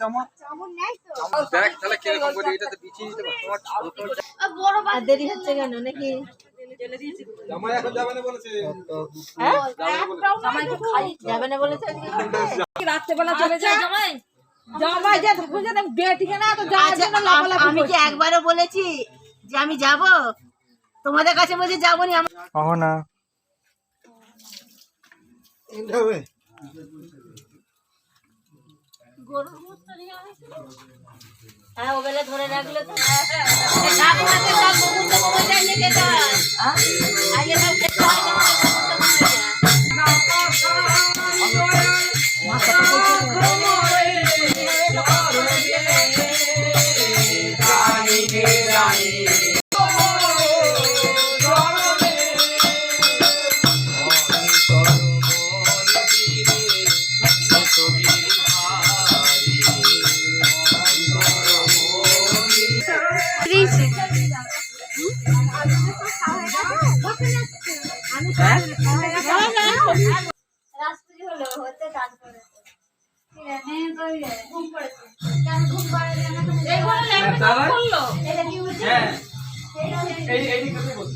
চামচ দেখ তাহলে কিরকম করে এটা তো বিছিয়ে দিতে পার তোমার বড় বাদ দেরি হচ্ছে কেন নাকি জামাই এখন যাবে না বলেছে হ্যাঁ জামাই তো খাই যাবে না বলেছে রাতে বেলা চলে যায় জামাই জামাই যে খুঁজে দেন বেটিকে না তো যাওয়ার জন্য লাফালাফি আমি কি একবারও বলেছি যে আমি যাব তোমাদের কাছে বলছি যাব না আমি না হবে গরুর মুখটা নিয়ে আসো হ্যাঁ ওবেলা ধরে রাখলে তো সাথে সাথে সব মুখটা কমে যায় নিয়ে যেতে আগে সব খেতে হয় না রাস্তায় হলো হতে কাজ করে ঘুম পড়েছে কেন ঘুম পাড়ে না এই বলে এটা কি হচ্ছে হ্যাঁ এই কথা বল